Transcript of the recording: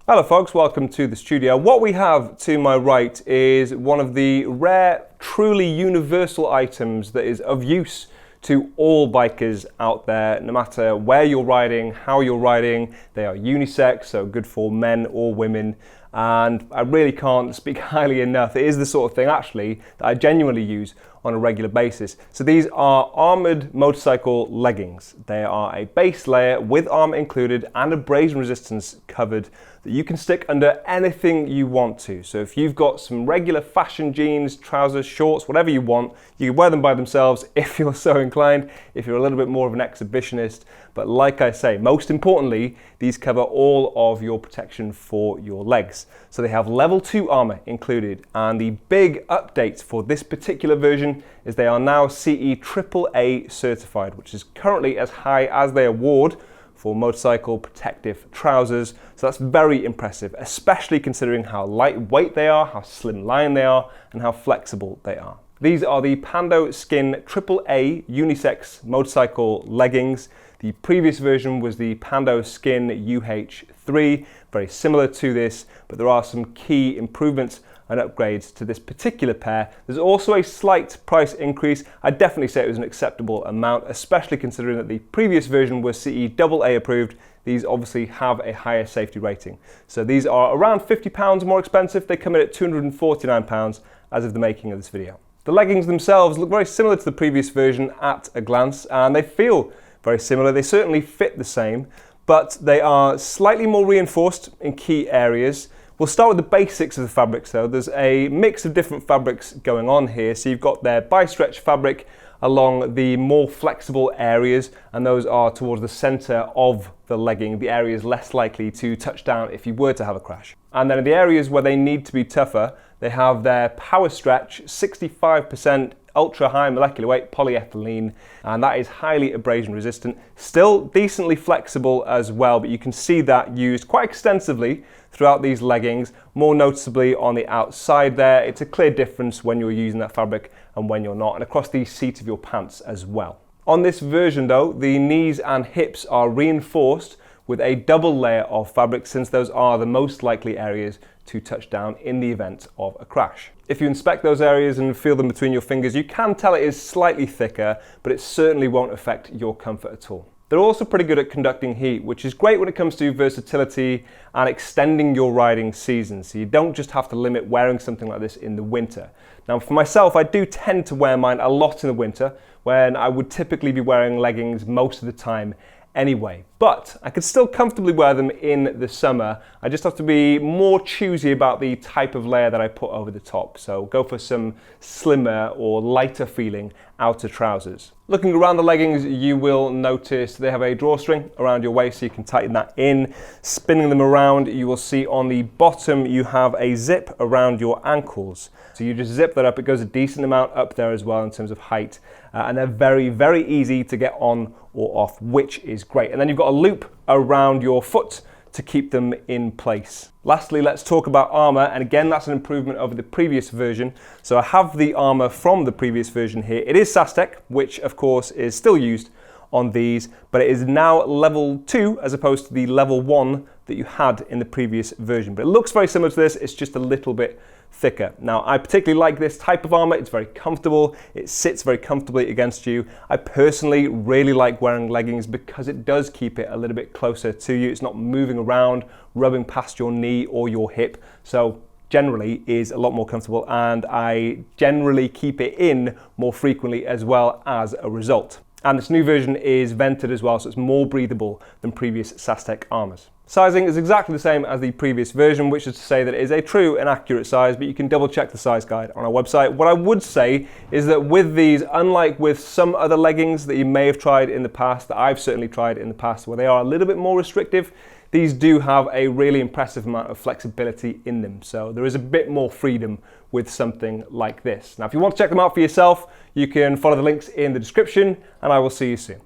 Hello folks, welcome to the studio. What we have to my right is one of the rare, truly universal items that is of use to all bikers out there, no matter where you're riding, how you're riding. They are unisex, so good for men or women. And I really can't speak highly enough. It is the sort of thing actually that I genuinely use on a regular basis. So these are armoured motorcycle leggings. They are a base layer with armour included and abrasion resistance covered that you can stick under anything you want to. So if you've got some regular fashion jeans, trousers, shorts, whatever you want, you can wear them by themselves if you're so inclined, if you're a little bit more of an exhibitionist. But like I say, most importantly, these cover all of your protection for your legs. So they have level 2 armour included, and the big update for this particular version is they are now CE AAA certified, which is currently as high as they award for motorcycle protective trousers. So that's very impressive, especially considering how lightweight they are, how slimline they are, and how flexible they are. These are the Pando Skin AAA unisex motorcycle leggings. The previous version was the Pando Skin UH3, very similar to this, but there are some key improvements and upgrades to this particular pair. There's also a slight price increase. I'd definitely say it was an acceptable amount, especially considering that the previous version was CE AA approved. These obviously have a higher safety rating. So these are around £50 more expensive. They come in at £249 as of the making of this video. The leggings themselves look very similar to the previous version at a glance, and they feel very similar. They certainly fit the same, but they are slightly more reinforced in key areas. We'll start with the basics of the fabrics though. There's a mix of different fabrics going on here. So you've got their bi-stretch fabric along the more flexible areas, and those are towards the center of the legging, the areas less likely to touch down if you were to have a crash. And then in the areas where they need to be tougher, they have their power stretch 65% ultra high molecular weight polyethylene, and that is highly abrasion resistant, still decently flexible as well, but you can see that used quite extensively throughout these leggings, more noticeably on the outside there. It's a clear difference when you're using that fabric and when you're not, and across the seat of your pants as well. On this version though, the knees and hips are reinforced with a double layer of fabric, since those are the most likely areas to touch down in the event of a crash. If you inspect those areas and feel them between your fingers, you can tell it is slightly thicker, but it certainly won't affect your comfort at all. They're also pretty good at conducting heat, which is great when it comes to versatility and extending your riding season. So you don't just have to limit wearing something like this in the winter. Now for myself, I do tend to wear mine a lot in the winter, when I would typically be wearing leggings most of the time anyway, but I could still comfortably wear them in the summer. I just have to be more choosy about the type of layer that I put over the top. So go for some slimmer or lighter feeling outer trousers. Looking around the leggings, you will notice they have a drawstring around your waist, so you can tighten that in. Spinning them around, you will see on the bottom you have a zip around your ankles. So you just zip that up. It goes a decent amount up there as well in terms of height, and they're very, very easy to get on or off, which is great. And then you've got a loop around your foot to keep them in place. Lastly, let's talk about armour, and again that's an improvement over the previous version. So I have the armour from the previous version here. It is SASTEC, which of course is still used on these, but it is now level 2 as opposed to the level 1 that you had in the previous version. But it looks very similar to this, it's just a little bit thicker. Now I particularly like this type of armour. It's very comfortable, it sits very comfortably against you. I personally really like wearing leggings because it does keep it a little bit closer to you. It's not moving around, rubbing past your knee or your hip, so generally is a lot more comfortable, and I generally keep it in more frequently as well as a result. And this new version is vented as well, so it's more breathable than previous SASTEC armours. Sizing is exactly the same as the previous version, which is to say that it is a true and accurate size, but you can double check the size guide on our website. What I would say is that with these, unlike with some other leggings that you may have tried in the past, that I've certainly tried in the past, where they are a little bit more restrictive, these do have a really impressive amount of flexibility in them. So there is a bit more freedom with something like this. Now, if you want to check them out for yourself, you can follow the links in the description, and I will see you soon.